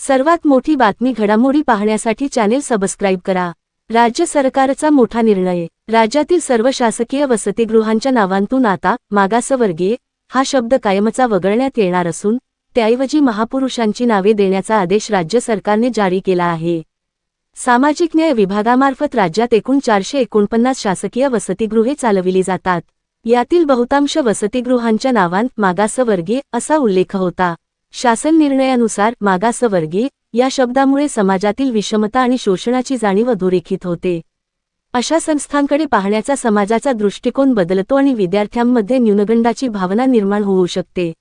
सर्वात मोठी बातमी घडामोडी पाहण्यासाठी चॅनेल सबस्क्राईब करा। राज्य सरकारचा मोठा निर्णय। राज्यातील सर्व शासकीय वसतिगृहांच्या नावांतून आता मागासवर्गीय हा शब्द कायमचा वगळण्यात येणार असून त्याऐवजी महापुरुषांची नावे देण्याचा आदेश राज्य सरकारने जारी केला आहे। सामाजिक न्याय विभागामार्फत राज्यात एकूण 449 शासकीय वसतिगृहे चालविली जातात। यातील बहुतांश वसतिगृहांच्या नावांत मागासवर्गीय असा उल्लेख होता। शासन निर्णयानुसार मागासवर्गीय या शब्दामुळे समाजातील विषमता आणि शोषणाची जाणीव अधोरेखित होते। अशा संस्थांकडे पाहण्याचा समाजाचा दृष्टिकोन बदलतो आणि विद्यार्थ्यांमध्ये न्यूनगंडाची भावना निर्माण होऊ शकते।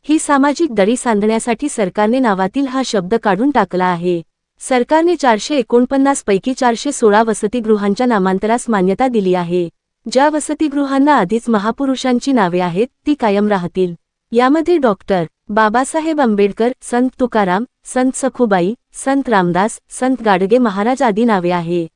ही सामाजिक दरी सांधण्यासाठी सरकारने नावातील हा शब्द काढून टाकला आहे। सरकारने 449 पैकी 416 वसतिगृहांच्या नामांतरास मान्यता दिली आहे। ज्या वसतिगृहांना आधीच महापुरुषांची नावे आहेत ती कायम राहतील। यामध्ये डॉक्टर बाबासाहेब आंबेडकर, संत तुकाराम, संत सखुबाई, संत रामदास, संत गाडगे महाराज आदी नावे आहे।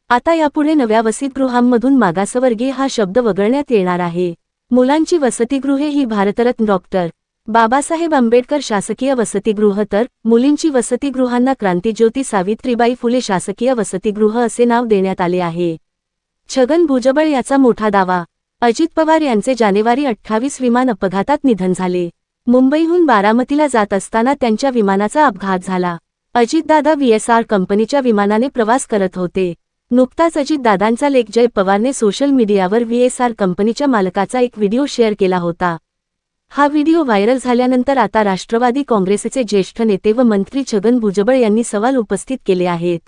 आता यापुढे नव्या वसतिगृहांमधून मागासवर्गीय हा शब्द वगळण्यात येणार आहे। मुलांची वसतिगृहे ही भारतरत्न डॉक्टर बाबासाहेब आंबेडकर शासकीय वसतिगृह तर मुलींची वसतिगृहांना क्रांतिज्योती सावित्रीबाई फुले शासकीय वसतिगृह असे नाव देण्यात आले आहे। छगन भुजबळ याचा मोठा दावा। अजित पवार यांचे जानेवारी 28 विमान अपघातात निधन झाले। मुंबईहून बारामतीला जात असताना त्यांच्या विमानाचा अपघात झाला। अजितदादा VSR कंपनीच्या विमानाने प्रवास करत होते। नुकताच अजितदादांचा लेक जय पवारने सोशल मीडियावर VSR कंपनीच्या मालकाचा एक व्हिडिओ शेअर केला होता। हा व्हिडिओ व्हायरल झाल्यानंतर आता राष्ट्रवादी काँग्रेसचे ज्येष्ठ नेते व मंत्री छगन भुजबळ यांनी सवाल उपस्थित केले आहेत।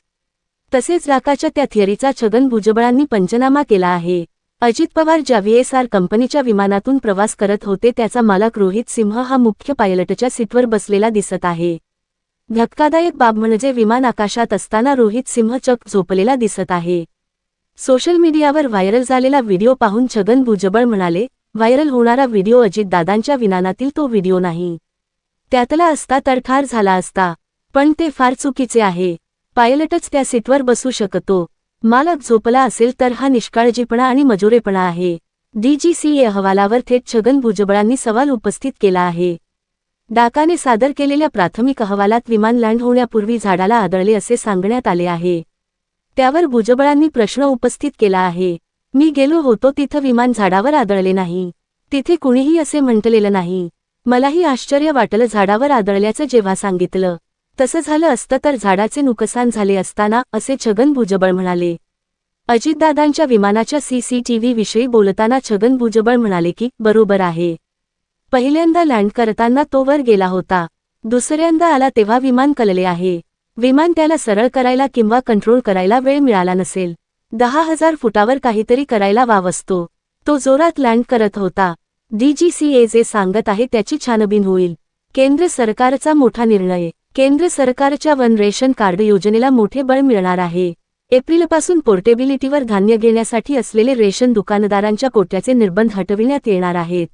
तसेच राकाच्या त्या थिअरीचा छगन भुजबळांनी पंचनामा केला आहे। अजित पवार ज्या VSR कंपनीच्या विमानातून प्रवास करत होते त्याचा मालक रोहित सिंह हा मुख्य पायलटच्या सीटवर बसलेला दिसत आहे। धक्कादायक बाब म्हणजे विमान आकाशात असताना रोहित सिंह चक्क झोपलेला दिसत आहे। सोशल मीडियावर व्हायरल झालेला व्हिडिओ पाहून छगन भुजबळ म्हणाले, व्हायरल होणारा व्हिडिओ अजितदादांच्या विमानातील तो व्हिडिओ नाही। त्यातला असता तर ठार झाला असता, पण ते फार चुकीचे आहे। पायलटच त्या सीटवर बसू शकतो। मालक झोपला असेल तर हा निष्काळजीपणा आणि मजुरेपणा आहे। DGCA अहवालावर थेट छगन भुजबळांनी सवाल उपस्थित केला आहे। डाकाने सादर केलेल्या प्राथमिक अहवालात विमान लँड होण्यापूर्वी झाडाला आदळले असे सांगण्यात आले आहे। त्यावर भुजबळांनी प्रश्न उपस्थित केला आहे, मी गेलो होतो तिथं विमान झाडावर आदळले नाही, तिथे कुणीही असे म्हटलेलं नाही। मलाही आश्चर्य वाटलं झाडावर आदळल्याचं जेव्हा सांगितलं। तसं झालं असतं तर झाडाचे नुकसान झाले असताना असे छगन भुजबळ म्हणाले। अजितदादांच्या विमानाच्या CCTV विषयी बोलताना छगन भुजबळ म्हणाले की बरोबर आहे। पहिल्यांदा लँड करताना तो वर गेला होता, दुसऱ्यांदा आला तेव्हा विमान कलले आहे। विमान त्याला सरळ करायला किंवा कंट्रोल करायला वेळ मिळाला नसेल। 10,000 फुटावर काहीतरी करायला वाव असतो। तो जोरात लँड करत होता। DGCA जे सांगत आहे त्याची छानबीन होईल। केंद्र सरकारचा मोठा निर्णय। केंद्र सरकारच्या वन रेशन कार्ड योजनेला मोठे बळ मिळणार आहे। एप्रिलपासून पोर्टेबिलिटीवर धान्य घेण्यासाठी असलेले रेशन दुकानदारांच्या कोट्याचे निर्बंध हटविण्यात येणार आहेत।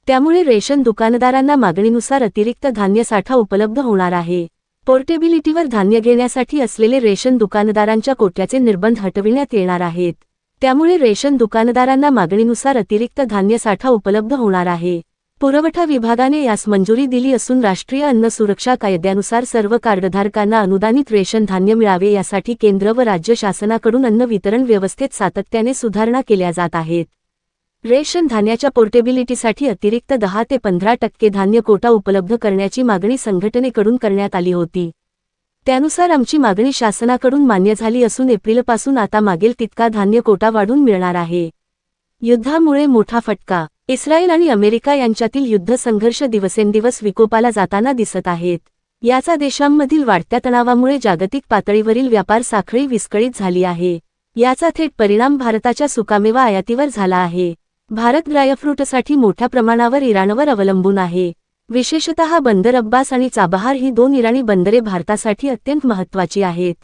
त्यामुळे रेशन दुकानदारांना मागणीनुसार अतिरिक्त धान्य साठा उपलब्ध होणार आहे। पोर्टेबिलिटीवर धान्य घेण्यासाठी असलेले रेशन दुकानदारांच्या कोट्याचे निर्बंध हटविण्यात येणार आहेत। त्यामुळे रेशन दुकानदारांना मागणीनुसार अतिरिक्त धान्य साठा उपलब्ध होणार आहे। पुरवठा विभागाने यास मंजुरी दिली असून राष्ट्रीय अन्न सुरक्षा कायद्यानुसार सर्व कार्डधारकांना अनुदानित रेशन धान्य मिळावे यासाठी केंद्र व राज्य शासनाकडून अन्न वितरण व्यवस्थेत सातत्याने सुधारणा केल्या जात आहेत। रेशन धान्याच्या पोर्टेबिलिटीसाठी अतिरिक्त 10 ते 15% धान्य कोटा उपलब्ध करण्याची मागणी संघटनेकडून करण्यात आली होती। त्यानुसार आमची मागणी शासनाकडून मान्य झाली असून एप्रिलपासून आता मागेल तितका धान्य कोटा वाढून मिळणार आहे। युद्धामुळे मोठा फटका। इस्रायल आणि अमेरिका यांच्यातील युद्ध संघर्ष दिवसेंदिवस विकोपाला जाताना दिसत आहेत। याचा देशांमधील वाढत्या तणावामुळे जागतिक पातळीवरील व्यापार साखळी विस्कळीत झाली आहे। याचा थेट परिणाम भारताच्या सुकामेवा आयातीवर झाला आहे। भारत ड्रायफ्रूटसाठी मोठ्या प्रमाणावर इराणवर अवलंबून आहे। विशेषतः बंदर अब्बास आणि चाबहार ही दोन इराणी बंदरे भारतासाठी अत्यंत महत्त्वाची आहेत।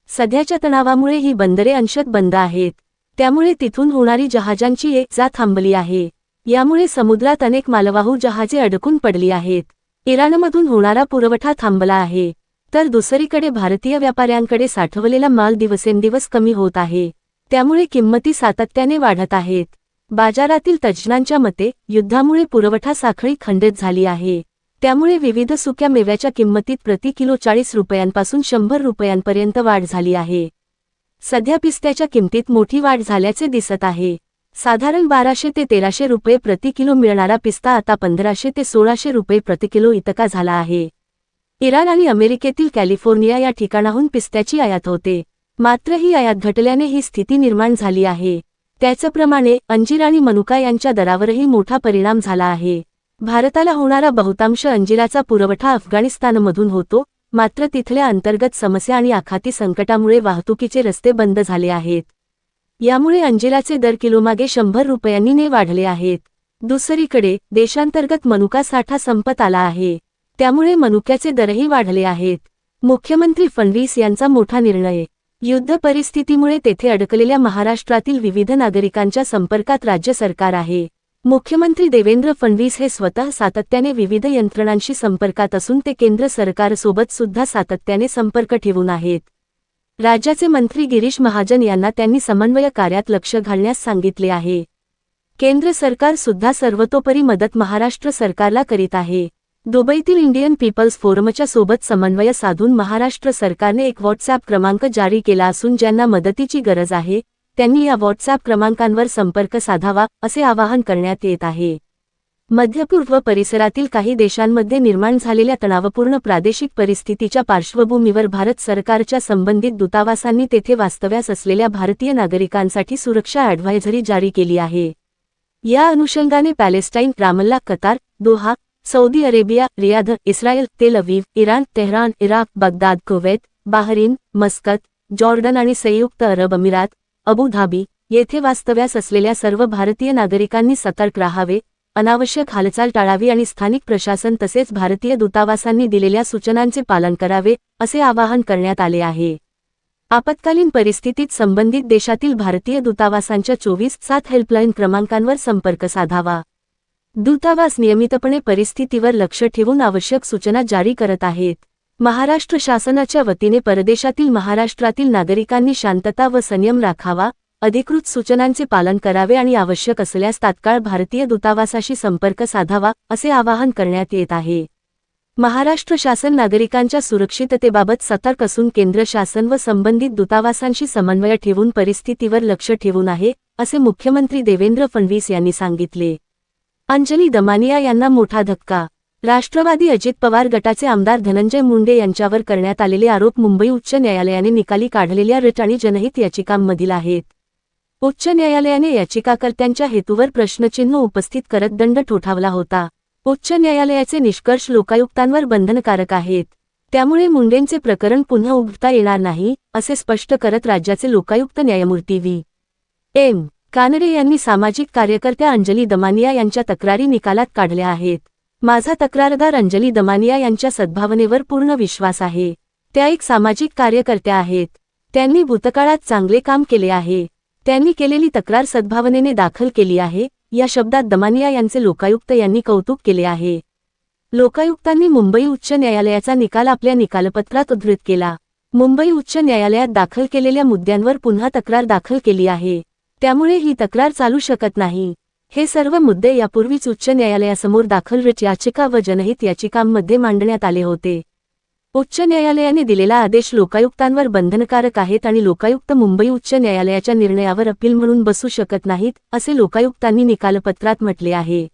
सध्याच्या तणावामुळे ही बंदरे अंशतः बंद आहेत। त्यामुळे तिथून होणारी जहाजांची ये-जा थांबली आहे। यामुळे समुद्रात अनेक मालवाहू जहाजे अडकून पडली आहेत। इराणमधून होणारा पुरवठा थांबला आहे, तर दुसरीकडे भारतीय व्यापाऱ्यांकडे साठवलेला माल दिवसेंदिवस कमी होत आहे। त्यामुळे किंमती सातत्याने वाढत आहेत। बाजारातील तज्ज्ञांच्या मते युद्धामुळे पुरवठा साखळी खंडित झाली आहे। त्यामुळे विविध सुक्या मेव्याच्या किंमतीत प्रति किलो 40 रुपयांपासून 100 रुपयांपर्यंत वाढ झाली आहे. सध्या पिस्त्याच्या किमतीत मोठी वाढ झाल्याचे दिसत आहे. साधारण 1200 ते 1300 रुपये प्रति किलो मिळणारा पिस्ता आता 1500 ते 1600 रुपये प्रति किलो इतका झाला आहे. इराण आणि अमेरिकेतील कॅलिफोर्निया या ठिकाणाहून पिस्त्याची आयात होते. मात्र ही आयात घटल्याने ही स्थिती निर्माण झाली आहे. त्याचप्रमाणे अंजीर आणि मनुका यांच्या दरावरही मोठा परिणाम झाला आहे. भारताला होणारा बहुतांश अंजिराचा पुरवठा अफगाणिस्तानमधून होतो, मात्र तिथल्या अंतर्गत समस्या आणि आखाती संकटामुळे वाहतुकीचे रस्ते बंद झाले आहेत. यामुळे अंजिराचे दर किलोमागे 100 रुपयांनी वाढले आहेत. दुसरीकडे देशांतर्गत मनुका साठा संपत आला आहे. त्यामुळे मनुक्याचे दरही वाढले आहेत. मुख्यमंत्री फडणवीस यांचा मोठा निर्णय. युद्ध परिस्थितीमुळे तेथे अडकलेल्या महाराष्ट्रातील विविध नागरिकांच्या संपर्कात राज्य सरकार आहे. मुख्यमंत्री देवेंद्र फडणवीस हे स्वतः सातत्याने विविध यंत्रणांशी संपर्कात असून ते केंद्र सरकारसोबत सुद्धा सातत्याने संपर्क ठेवून आहेत. राज्याचे मंत्री गिरीश महाजन यांना त्यांनी समन्वय कार्यात लक्ष घालण्यास सांगितले आहे. केंद्र सरकार सुद्धा सर्वतोपरी मदत महाराष्ट्र सरकारला करीत आहे. दुबईतील इंडियन पीपल्स फोरमच्या सोबत समन्वय साधून महाराष्ट्र सरकारने एक व्हॉट्सॲप क्रमांक जारी केला असून ज्यांना मदतीची गरज आहे त्यांनी या व्हॉट्सॲप क्रमांकांवर संपर्क साधावा असे आवाहन करण्यात येत आहे. मध्यपूर्व परिसरातील काही देशांमध्ये निर्माण झालेल्या तणावपूर्ण प्रादेशिक परिस्थितीच्या पार्श्वभूमीवर भारत सरकारच्या संबंधित दूतावासांनी तेथे वास्तव्यास असलेल्या भारतीय नागरिकांसाठी सुरक्षा ॲडव्हायझरी जारी केली आहे. या अनुषंगाने Palestine, Ramallah, Qatar, Doha, Saudi Arabia, Riyadh, Israel, Tel Aviv, Iran, Tehran, Iraq, Baghdad, Kuwait, Bahrain, Muscat, Jordan आणि संयुक्त अरब अमिरात, अबुधाबी येथे वास्तव्यास असलेल्या सर्व भारतीय नागरिकांनी सतर्क राहावे, अनावश्यक हालचाल टाळावी आणि स्थानिक प्रशासन तसेच भारतीय दूतावासांनी दिलेल्या सूचनांचे पालन करावे असे आवाहन करण्यात आले आहे. आपत्कालीन परिस्थितीत संबंधित देशातील भारतीय दूतावासांच्या 24/7 हेल्पलाईन क्रमांकांवर संपर्क साधावा. दूतावास नियमितपणे परिस्थितीवर लक्ष ठेवून आवश्यक सूचना जारी करत आहेत. महाराष्ट्र शासनाच्या वतीने परदेशातील महाराष्ट्रातील नागरिकांनी शांतता व संयम राखावा, अधिकृत सूचनांचे पालन करावे आणि आवश्यक असल्यास तात्काळ भारतीय दूतावासाशी संपर्क साधावा असे आवाहन करण्यात येत आहे. महाराष्ट्र शासन नागरिकांच्या सुरक्षिततेबाबत सतर्क असून केंद्र शासन व संबंधित दूतावासांशी समन्वय ठेवून परिस्थितीवर लक्ष ठेवून आहे असे मुख्यमंत्री देवेंद्र फडणवीस यांनी सांगितले. अंजली दमानिया यांना मोठा धक्का. राष्ट्रवादी अजित पवार गटाचे आमदार धनंजय मुंडे यांच्यावर करण्यात आलेले आरोप मुंबई उच्च न्यायालयाने निकाली काढलेल्या रिट आणि जनहित याचिकांमधील आहेत. उच्च न्यायालयाने याचिकाकर्त्यांच्या हेतूवर प्रश्नचिन्ह उपस्थित करत दंड ठोठावला होता. उच्च न्यायालयाचे निष्कर्ष लोकायुक्तांवर बंधनकारक आहेत. त्यामुळे मुंडेंचे प्रकरण पुन्हा उघडता येणार नाही असे स्पष्ट करत राज्याचे लोकायुक्त न्यायमूर्ती व्ही. एम. कानडे यांनी सामाजिक कार्यकर्त्या अंजली दमानिया यांच्या तक्रारी निकालात काढल्या आहेत. माझा तक्रारदार अंजली दमानिया यांच्या सद्भावनेवर पूर्ण विश्वास आहे. त्या एक सामाजिक कार्यकर्त्या आहेत. त्यांनी भूतकाळात चांगले काम केले आहे. त्यांनी केलेली तक्रार सद्भावनेने दाखल केली आहे या शब्दात दमानिया यांचे लोकायुक्त यांनी कौतुक केले आहे. लोकायुक्तांनी मुंबई उच्च न्यायालयाचा निकाल आपल्या निकालपत्रात उद्धृत केला. मुंबई उच्च न्यायालयात दाखल केलेल्या मुद्द्यांवर पुन्हा तक्रार दाखल केली आहे. त्यामुळे ही तक्रार चालू शकत नाही. हे सर्व मुद्दे यापूर्वीच उच्च न्यायालयासमोर दाखल रिट याचिका व जनहित याचिकांमध्ये मांडण्यात आले होते. उच्च न्यायालयाने दिलेला आदेश लोकायुक्तांवर बंधनकारक आहेत आणि लोकायुक्त मुंबई उच्च न्यायालयाच्या निर्णयावर अपील म्हणून बसू शकत नाहीत असे लोकायुक्तांनी निकालपत्रात म्हटले आहे.